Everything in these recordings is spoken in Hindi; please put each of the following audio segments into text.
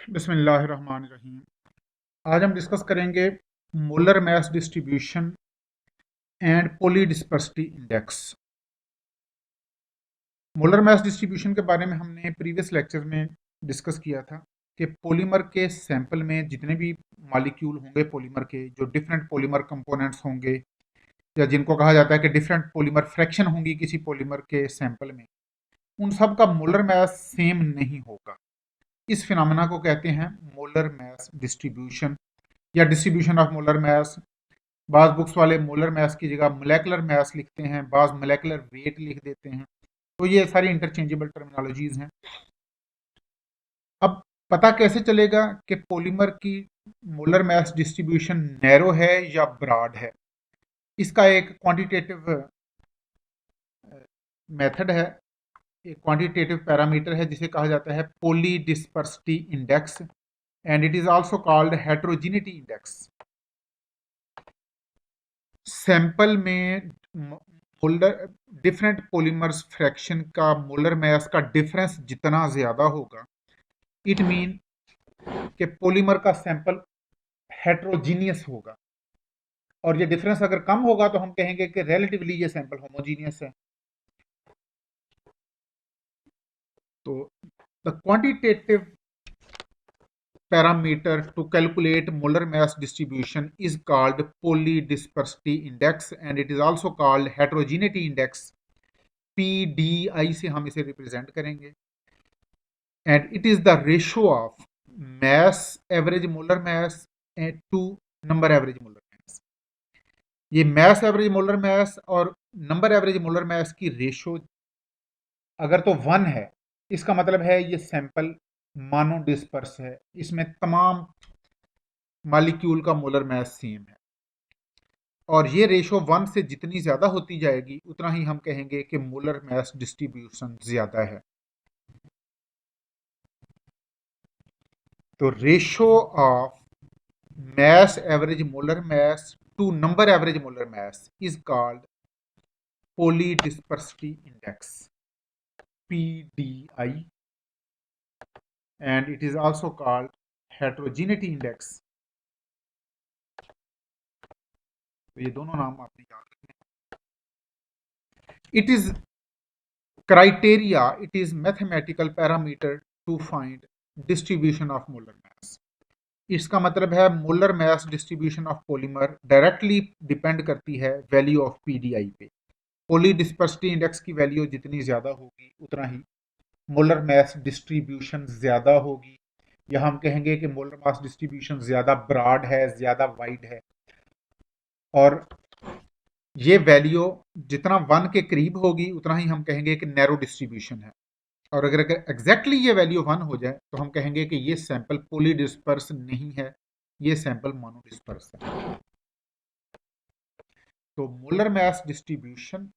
बिस्मिल्लाहिर्रहमानिर्रहीम। आज हम डिस्कस करेंगे molar mass distribution and polydispersity index. Molar mass distribution के बारे में हमने प्रीवियस लेक्चर में डिस्कस किया था कि पॉलीमर के सैंपल में जितने भी मॉलिक्यूल होंगे पॉलीमर के, जो डिफरेंट पॉलीमर कंपोनेंट्स होंगे या जिनको कहा जाता है कि डिफरेंट पॉलीमर फ्रैक्शन होंगी किसी पॉलीमर के सैंपल में, उन सब का मोलर मास सेम नहीं होगा। इस फिनोमेना को कहते हैं मोलर मास डिस्ट्रीब्यूशन या डिस्ट्रीब्यूशन ऑफ मोलर मास। बाज बुक्स वाले मोलर मास की जगह मोलेकुलर मास लिखते हैं, बाज मोलेकुलर वेट लिख देते हैं। तो ये सारी इंटरचेंजेबल टर्मिनोलॉजीज हैं। अब पता कैसे चलेगा कि पॉलीमर की मोलर मास डिस्ट्रीब्यूशन नैरो है या ब्रॉड है? इसका एक क्वांटिटेटिव मेथड है, एक क्वांटिटेटिव पैरामीटर है जिसे कहा जाता है polydispersity index, and it is also called heterogeneity index. Sample में मोलर डिफरेंट पॉलीमर्स फ्रैक्शन का मोलर मास का डिफरेंस जितना ज्यादा होगा, इट मीन कि पॉलीमर का सैंपल हेट्रोजीनियस होगा। और ये डिफरेंस अगर कम होगा तो हम कहेंगे कि रिलेटिवली ये सैंपल होमोजीनियस है। तो the quantitative parameter to calculate molar mass distribution is called polydispersity index, and it is also called heterogeneity index, PDI से हम इसे रिप्रेजेंट करेंगे। and it is the ratio of mass average molar mass to number average molar mass। ये mass average molar mass और number average molar mass की रेशो अगर तो 1 है, इसका मतलब है ये सैंपल मानो डिस्पर्स है, इसमें तमाम मॉलिक्यूल का मोलर मास सेम है। और ये रेशो 1 से जितनी ज्यादा होती जाएगी उतना ही हम कहेंगे कि मोलर मास डिस्ट्रीब्यूशन ज्यादा है। तो ratio of mass average molar mass to number average molar mass is called polydispersity index, PDI, and it is also called heterogeneity index। तो ये दोनों नाम आपने याद रखने। It is criteria, it is mathematical parameter to find distribution of molar mass। इसका मतलब है molar mass distribution of polymer directly depend करती है वैल्यू ऑफ पीडीआई पे। पॉलीडिस्पर्सिटी इंडेक्स की वैल्यू जितनी ज्यादा होगी उतना ही मोलर मास डिस्ट्रीब्यूशन ज्यादा होगी, या हम कहेंगे कि मोलर मास डिस्ट्रीब्यूशन ज्यादा ब्रॉड है, ज्यादा वाइड है। और ये वैल्यू जितना 1 के करीब होगी उतना ही हम कहेंगे कि नैरो डिस्ट्रीब्यूशन है। और अगर एग्जैक्टली ये वैल्यू 1 हो जाए तो हम कहेंगे कि ये सैंपल पॉलीडिस्पर्स नहीं है, ये सैंपल मोनोडिस्पर्स है। तो molar mass distribution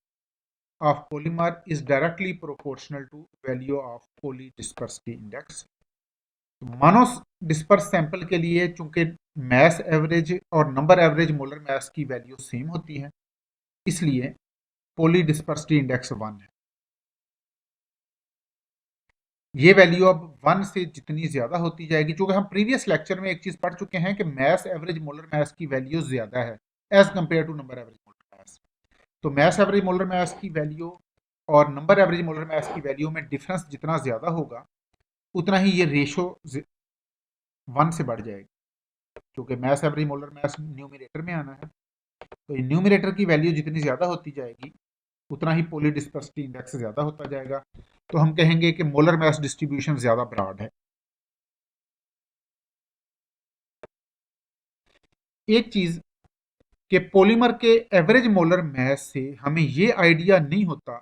of polymer is directly proportional to value of polydispersity index। Mono disperse sample के लिए चूंकि मास एवरेज और नंबर एवरेज मोलर मास की वैल्यू सेम होती है, इसलिए पॉलीडिस्पर्सिटी इंडेक्स 1 है। ये वैल्यू अब 1 से जितनी ज्यादा होती जाएगी, चूंकि हम प्रीवियस लेक्चर में एक चीज पढ़ चुके हैं कि मास एवरेज मोलर मास की वैल्यू ज्यादा है as compare to number average molar mass. तो मास एवरेज मोलर मास की वैल्यू और नंबर एवरेज मोलर मास की वैल्यू में डिफरेंस जितना ज्यादा होगा उतना ही ये रेशो 1 से बढ़ जाएगी, क्योंकि मास एवरेज मोलर मास न्यूमरेटर में आना है। तो न्यूमरेटर की वैल्यू जितनी ज्यादा होती जाएगी उतना ही पॉलीडिस्पर्सिटी इंडेक्स ज्यादा होता जाएगा। तो हम कहेंगे कि मोलर मास डिस्ट्रीब्यूशन ज्यादा ब्रॉड है। एक चीज कि पॉलीमर के एवरेज मोलर मास से हमें ये आइडिया नहीं होता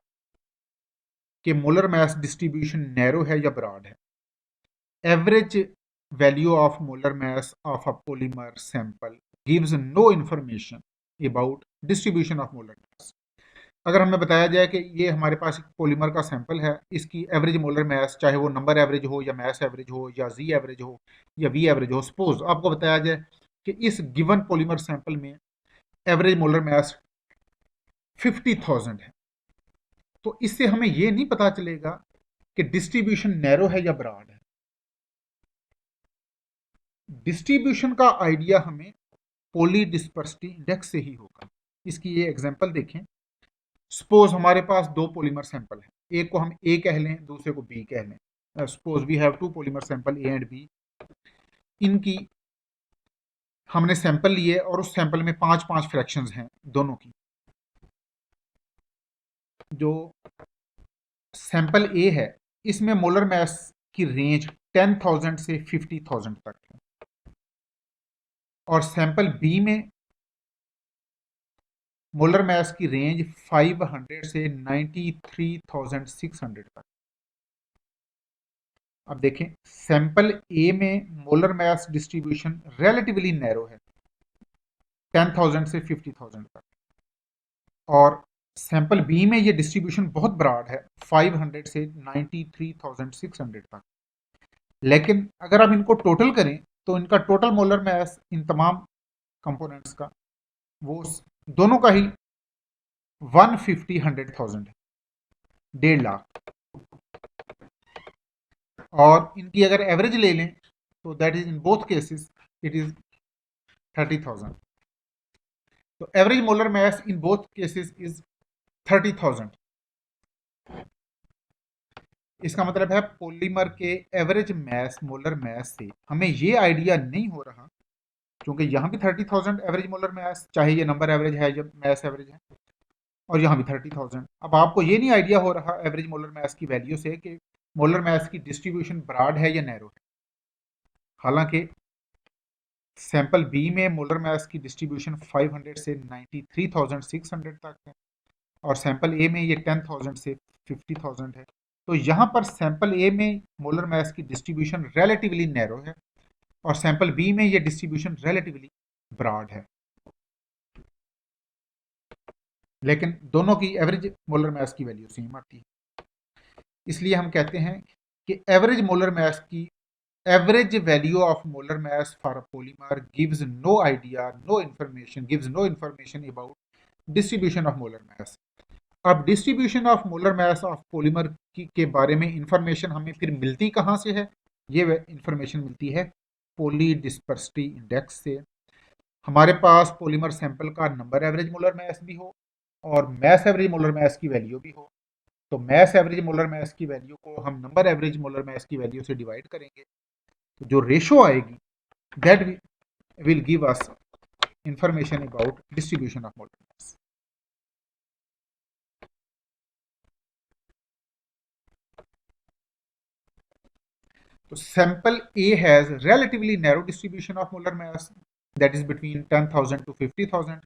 कि मोलर मास डिस्ट्रीब्यूशन नैरो है या ब्रॉड है। Average value of molar mass of a polymer sample gives no information about distribution of molar mass। अगर हमें बताया जाए कि ये हमारे पास एक पॉलीमर का सैंपल है, इसकी एवरेज मोलर मास चाहे वो नंबर एवरेज हो या मास एवरेज हो या जी एवरेज हो या वी एवरेज हो, सपोज आपको बताया जाए कि इस गिवन पॉलीमर सैंपल में एवरेज मोलर मास 50,000 है, तो इससे हमें ये नहीं पता चलेगा कि डिस्ट्रीब्यूशन नैरो है या ब्रॉड है। डिस्ट्रीब्यूशन का आइडिया हमें पोली डिस्पर्सिटी इंडेक्स से ही होगा। इसकी ये एग्जांपल देखें। सपोज हमारे पास दो पॉलीमर सैंपल हैं, एक को हम ए कह लें, दूसरे को बी कह लें। Suppose we have two polymer sample A and B. इनकी हमने सैंपल लिए और उस सैंपल में पांच पांच फ्रैक्शंस हैं दोनों की। जो सैंपल ए है इसमें मोलर मास की रेंज 10,000 से 50,000 तक है, और सैंपल बी में मोलर मास की रेंज 500 से 93,600 तक। अब देखें, सैंपल ए में molar mass distribution relatively narrow है 10,000 से 50,000 तक, और सैंपल बी में ये डिस्ट्रीब्यूशन बहुत ब्रॉड है 500 से 93,600 तक। लेकिन अगर आप इनको टोटल करें तो इनका टोटल मोलर मास इन तमाम कंपोनेंट्स का वो दोनों का ही 150,000 है, 1.5 लाख। और इनकी अगर एवरेज ले लें तो that is in both cases it is 30,000। तो average molar mass in both cases is 30,000। इसका मतलब है पॉलीमर के एवरेज मास मोलर मास से हमें ये आइडिया नहीं हो रहा, क्योंकि यहाँ भी 30,000 एवरेज मोलर मास, चाहे ये नंबर एवरेज है या मास एवरेज है, और यहाँ भी 30,000। अब आपको ये नहीं आइडिया हो रहा एवरेज मोलर मास की वैल्यू से कि मोलर मास की डिस्ट्रीब्यूशन ब्रॉड है या नैरो है। हालांकि सैंपल बी में मोलर मास की डिस्ट्रीब्यूशन 500 से 93,600 तक है, और सैंपल ए में ये 10,000 से 50,000 है। तो यहाँ पर सैंपल ए में मोलर मास की डिस्ट्रीब्यूशन रिलेटिवली नैरो है, और सैंपल बी में ये डिस्ट्रीब्यूशन रिलेटिवली ब्रॉड है। लेकिन दोनों की एवरेज मोलर मास की वैल्यू सेम आती है। इसलिए हम कहते हैं कि एवरेज मोलर मास की average value of molar mass for a polymer gives no idea, gives no information about distribution of molar mass. अब distribution of molar mass of polymer के बारे में इंफॉर्मेशन हमें फिर मिलती कहाँ से है? ये इंफॉर्मेशन मिलती है पोली डिस्पर्सिटी इंडेक्स से। हमारे पास पॉलीमर सैंपल का नंबर एवरेज मोलर मास भी हो और मैस एवरेज मोलर मास की वैल्यू भी हो, तो मैस एवरेज मोलर मास की वैल्यू को हम नंबर एवरेज मोलर मास की वैल्यू से डिवाइड करेंगे, तो जो रेशो आएगी that will give us information about distribution of molar mass. तो sample A has relatively narrow distribution of molar mass, that is between 10,000 to 50,000,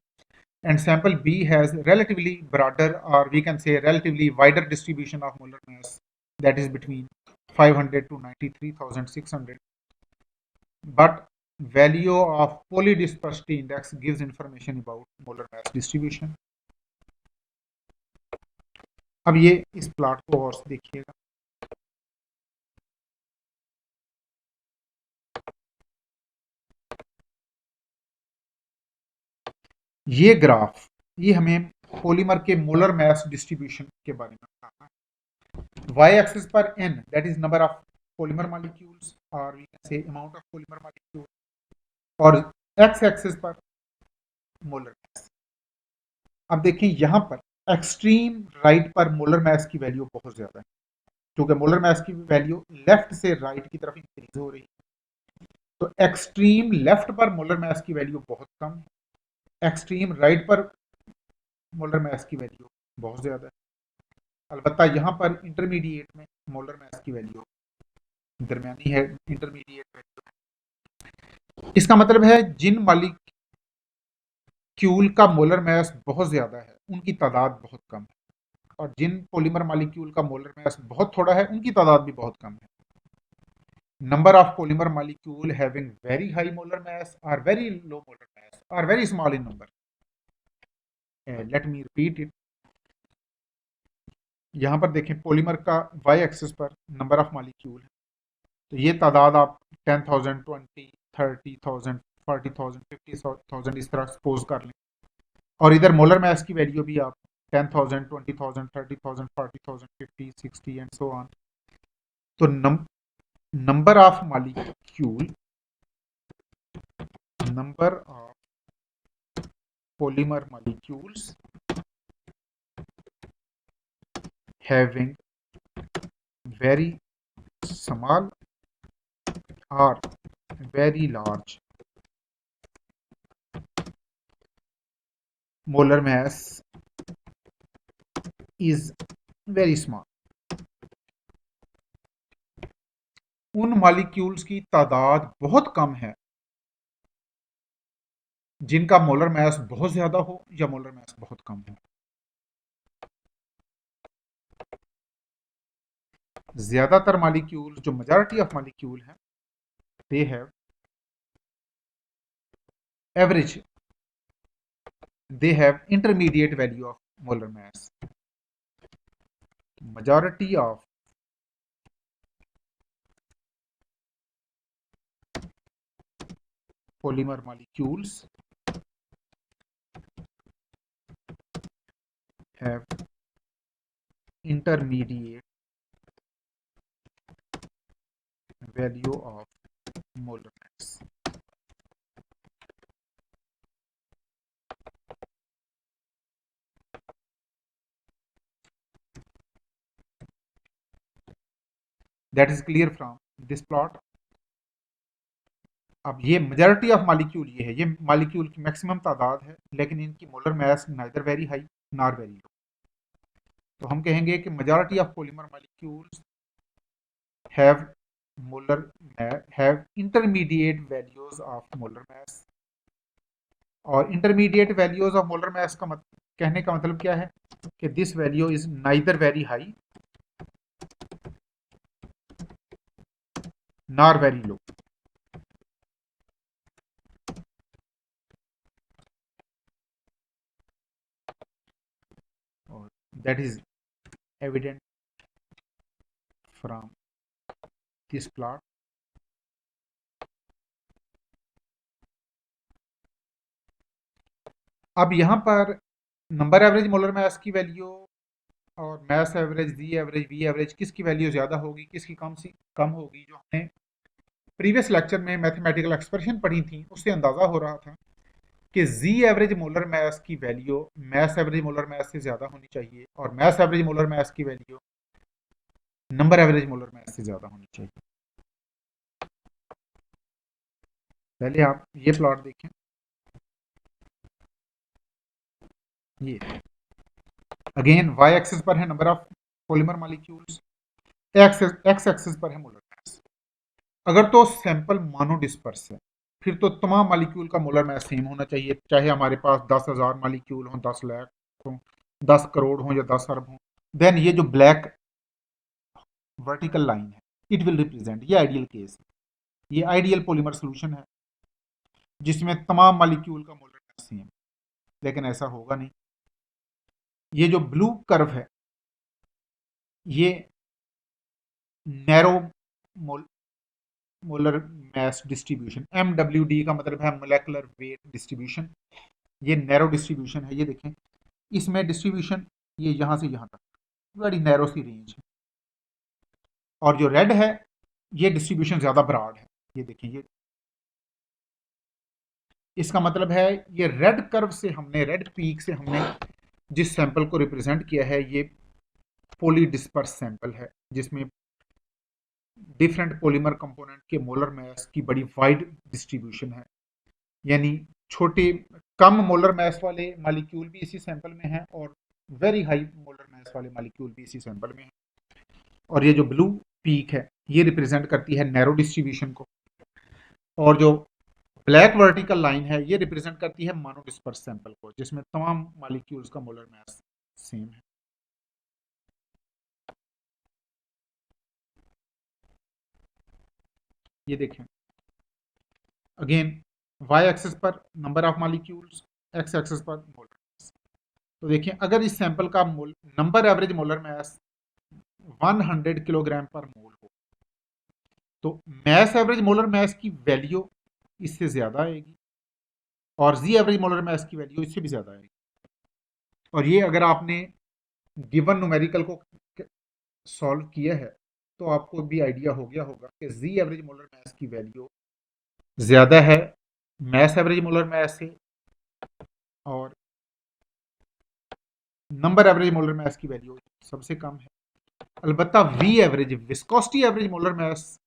and sample B has relatively broader, or we can say relatively wider distribution of molar mass, that is between 500 to 93,600. But value of polydispersity index gives information about molar mass distribution. अब ये इस प्लॉट को और से देखिएगा। ये ग्राफ ये हमें पॉलीमर के मोलर मास डिस्ट्रीब्यूशन के बारे में बताता है। वाई एक्सिस पर n, that is number of polymer molecules, और we can say amount of polymer molecule, और एक्स एक्सिस पर मोलर मास। अब देखिए यहाँ पर एक्सट्रीम राइट पर मोलर मास की वैल्यू बहुत ज्यादा है, क्योंकि मोलर मास की वैल्यू लेफ्ट से राइट की तरफ इंक्रीज हो रही है। तो एक्सट्रीम लेफ्ट पर मोलर मास की वैल्यू बहुत कम है, एक्सट्रीम राइट पर मोलर मास की वैल्यू बहुत ज्यादा है। अलबत्ता यहाँ पर इंटरमीडिएट में मोलर मास की वैल्यू दरमियानी है, इंटरमीडिएट वैल्यू। इसका मतलब है जिन मॉलिक्यूल का मोलर मास बहुत ज्यादा है उनकी तादाद बहुत कम है, और जिन पॉलीमर मॉलिक्यूल का मोलर मास बहुत थोड़ा है उनकी तादाद भी बहुत कम है। Number of polymer molecule having very high molar mass और वेरी लो मोलर मास और very small in number. Let me repeat it. यहाँ पर देखें पॉलीमर का वाई एक्सिस पर नंबर ऑफ मॉलिक्यूल है, तो ये तादाद आप 10,000, 20, 30,000, 40,000, 50,000 इस तरह सपोज कर लें, और इधर मोलर मास की वैल्यू भी आप 10,000, 20,000, 30,000, 40,000, 50, 60 एंड सो ऑन। तो number of molecule number of polymer molecules having very small or very large molar mass is very small. उन मॉलिक्यूल्स की तादाद बहुत कम है जिनका मोलर मास बहुत ज्यादा हो या मोलर मास बहुत कम हो। ज्यादातर मॉलिक्यूल, जो मेजॉरिटी ऑफ मॉलिक्यूल है, they have average, they have intermediate value of molar mass. majority of polymer molecules have intermediate value of molar mass. That is clear from this plot. अब ये मेजॉरिटी ऑफ मॉलिक्यूल ये है, ये मॉलिक्यूल की मैक्सिमम तादाद है, लेकिन इनकी molar mass neither very high nor very low. तो हम कहेंगे कि majority of polymer molecules have molar have intermediate values of molar mass. और intermediate values of molar mass का कहने का मतलब क्या है कि this value is neither very high nor very low. That is evident from this plot. अब यहाँ पर नंबर एवरेज मोलर मास की वैल्यू और mass average, Z average, V average, किसकी वैल्यू ज़्यादा होगी, किसकी कम होगी, जो हमने प्रीवियस लेक्चर में मैथमेटिकल एक्सप्रेशन पढ़ी थी उससे अंदाज़ा हो रहा था कि जी एवरेज मोलर मास की वैल्यू मास एवरेज मोलर मास से ज़्यादा होनी चाहिए और मास एवरेज मोलर मास की वैल्यू नंबर एवरेज मोलर मास से ज़्यादा होनी चाहिए। पहले आप ये प्लॉट देखें, ये अगेन वाई एक्सिस पर है number of polymer molecules, x axis पर है मोलर मास। अगर तो सैंपल मोनो डिस्पर्स है फिर तो तमाम मॉलिक्यूल का मोलर मास सेम होना चाहिए, चाहे हमारे पास 10,000 मॉलिक्यूल हों, 10 लाख हों, 10 करोड़ हों या 10 अरब हों। देन ये जो ब्लैक वर्टिकल लाइन है इट विल रिप्रेजेंट, ये आइडियल केस है, ये आइडियल पॉलीमर सोल्यूशन है जिसमें तमाम मॉलिक्यूल का मोलर मास सेम। लेकिन ऐसा होगा नहीं। ये जो ब्लू कर्व है ये narrow molar mass distribution, MWD का मतलब है मोलेकुलर वेट डिस्ट्रीब्यूशन। ये नैरो डिस्ट्रीब्यूशन है, ये देखें इसमें डिस्ट्रीब्यूशन ये यहाँ से यहाँ तक बड़ी नैरो सी रेंज है। और जो रेड है ये डिस्ट्रीब्यूशन ज़्यादा ब्रॉड है, ये देखें, ये इसका मतलब है ये रेड कर्व से हमने, रेड पीक से हमने जिस सैंपल को रिप्रेजेंट किया है ये पॉली डिस्पर्स सैंपल है जिसमें डिफरेंट पॉलीमर कंपोनेंट के मोलर मास की बड़ी वाइड डिस्ट्रीब्यूशन है। यानी छोटे कम मोलर मास वाले मॉलिक्यूल भी इसी सैंपल में हैं और वेरी हाई मोलर मास वाले मॉलिक्यूल भी इसी सैंपल में हैं। और ये जो ब्लू पीक है ये रिप्रेजेंट करती है नैरो डिस्ट्रीब्यूशन को, और जो ब्लैक वर्टिकल लाइन है ये रिप्रेजेंट करती है मोनो डिस्पर्स सैंपल को जिसमें तमाम मॉलिक्यूल्स का मोलर मास सेम है। ये देखें अगेन वाई एक्सिस पर number of molecules, x axis पर मोलर मास। तो देखिए अगर इस सैंपल का नंबर एवरेज मोलर मास 100 किलोग्राम पर मोल हो तो मास एवरेज मोलर मास की वैल्यू इससे ज़्यादा आएगी और जी एवरेज मोलर मास की वैल्यू इससे भी ज़्यादा आएगी। और ये अगर आपने गिवन न्यूमेरिकल को सॉल्व किया है तो आपको भी आइडिया हो गया होगा कि जी एवरेज मोलर मास की वैल्यू ज़्यादा है मास एवरेज मोलर मास से और नंबर एवरेज मोलर मास की वैल्यू सबसे कम है। अलबत्ता V average viscosity average molar mass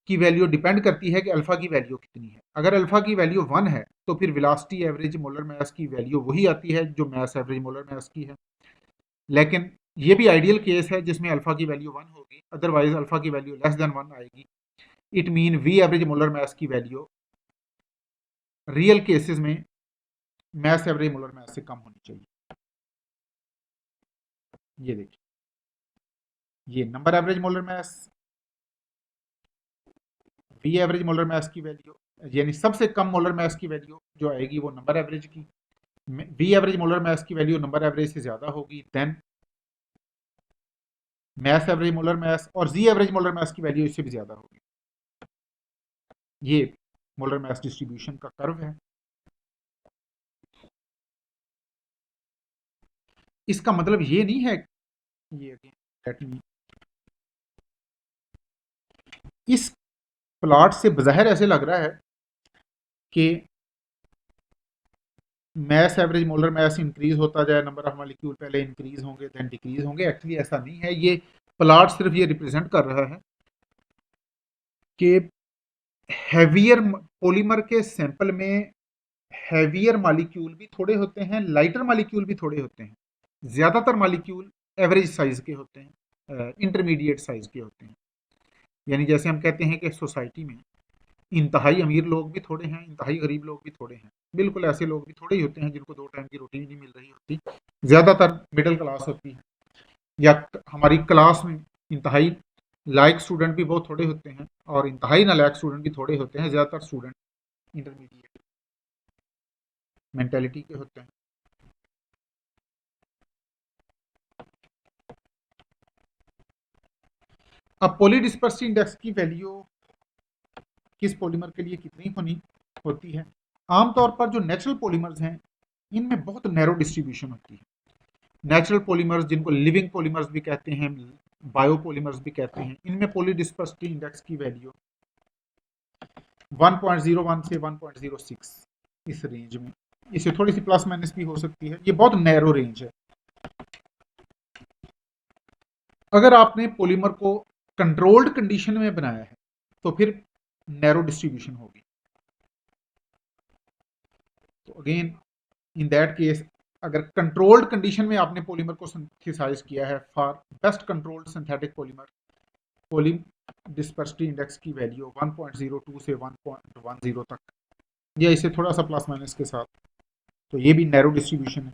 की वैल्यू डिपेंड करती है कि अल्फा की वैल्यू कितनी है। अगर अल्फा की वैल्यू 1 है तो फिर वेलोसिटी एवरेज मोलर मास की वैल्यू वही आती है जो मास एवरेज मोलर मास की है। लेकिन ये भी आइडियल केस है जिसमें अल्फा की वैल्यू 1 होगी, अदरवाइज अल्फा की वैल्यू लेस देन 1 आएगी। It mean V average molar mass की वैल्यू रियल केसेस में मास एवरेज मोलर मास से कम होनी चाहिए। ये देखिए, ये number average molar mass, V average molar mass की वैल्यू, यानी सबसे कम मोलर मास की वैल्यू जो आएगी वो नंबर एवरेज की, वी एवरेज मोलर मास की वैल्यू नंबर एवरेज से ज्यादा होगी then mass average molar mass, और जी एवरेज मोलर मास की वैल्यू इससे भी ज्यादा होगी। ये मोलर मास डिस्ट्रीब्यूशन का कर्व है। इसका मतलब ये नहीं है, ये इस प्लॉट से बाहर ऐसे लग रहा है कि मास एवरेज मोलर मास इंक्रीज होता जाए, नंबर ऑफ मॉलिक्यूल पहले इंक्रीज होंगे देन डिक्रीज होंगे। एक्चुअली ऐसा नहीं है। ये प्लॉट सिर्फ ये रिप्रेजेंट कर रहा है कि हैवियर पॉलीमर के सैंपल में हैवियर मॉलिक्यूल भी थोड़े होते हैं, लाइटर मॉलिक्यूल भी थोड़े होते हैं। ज़्यादातर मॉलिक्यूल एवरेज साइज के होते हैं, इंटरमीडिएट साइज के होते हैं। यानी जैसे हम कहते हैं कि सोसाइटी में इंतहाई अमीर लोग भी थोड़े हैं, इंतहाई गरीब लोग भी थोड़े हैं, बिल्कुल ऐसे लोग भी थोड़े ही होते हैं जिनको 2 टाइम की रोटी नहीं मिल रही होती। ज़्यादातर मिडिल क्लास होती है, या हमारी क्लास में इंतहाई लायक स्टूडेंट भी बहुत थोड़े होते हैं और इंतहाई नालायक स्टूडेंट भी थोड़े होते हैं। ज़्यादातर स्टूडेंट इंटरमीडिएट मेंटेलिटी के होते हैं। अब पॉलीडिस्पर्सिटी इंडेक्स की वैल्यू किस पॉलीमर के लिए कितनी होनी होती है? आमतौर पर जो नेचुरल पॉलीमर्स हैं इनमें बहुत नैरो डिस्ट्रीब्यूशन होती है। नेचुरल पॉलीमर्स जिनको लिविंग पॉलीमर्स भी कहते हैं, बायो पॉलीमर्स भी कहते हैं, इनमें पॉलीडिस्पर्सिटी इंडेक्स की वैल्यू 1.01 से 1.06 इस रेंज में, इससे थोड़ी सी प्लस माइनस भी हो सकती है। ये बहुत नैरो रेंज है। अगर आपने पॉलीमर को कंट्रोल्ड कंडीशन में बनाया है तो फिर नैरो डिस्ट्रीब्यूशन होगी। तो अगेन इन दैट केस अगर कंट्रोल्ड कंडीशन में आपने पॉलीमर को सिंथेसाइज किया है for best controlled synthetic polymer, polydispersity index की वैल्यू 1.02 से 1.10 तक, या इसे थोड़ा सा प्लस माइनस के साथ, तो ये भी नैरो डिस्ट्रीब्यूशन है।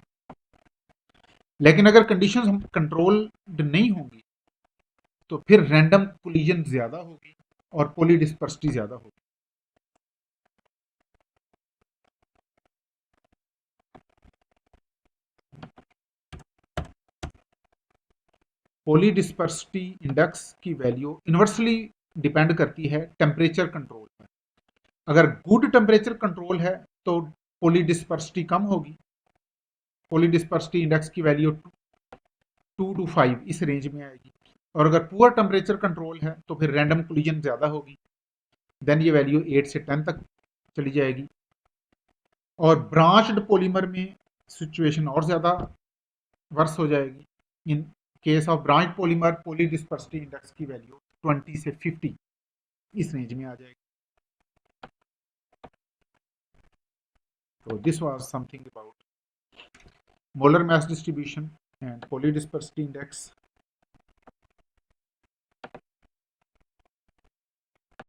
लेकिन अगर कंडीशन हम कंट्रोल्ड नहीं होंगी तो फिर रैंडम कोलिजन ज्यादा होगी और पॉली डिस्पर्सिटी ज्यादा होगी। पॉली डिस्पर्सिटी इंडेक्स की वैल्यू इन्वर्सली डिपेंड करती है टेम्परेचर कंट्रोल पर। अगर गुड टेम्परेचर कंट्रोल है तो पॉली डिस्पर्सिटी कम होगी, पॉली डिस्पर्सिटी इंडेक्स की वैल्यू 2 to 5 इस रेंज में आएगी। और अगर पुअर टेम्परेचर कंट्रोल है तो फिर रैंडम कोलिजन ज़्यादा होगी, देन ये वैल्यू 8 से 10 तक चली जाएगी। और ब्रांच्ड पॉलीमर में सिचुएशन और ज़्यादा वर्स हो जाएगी। In case of branch polymer polydispersity index की वैल्यू 20 से 50 इस रेंज में आ जाएगी। तो this was something about molar mass distribution and polydispersity index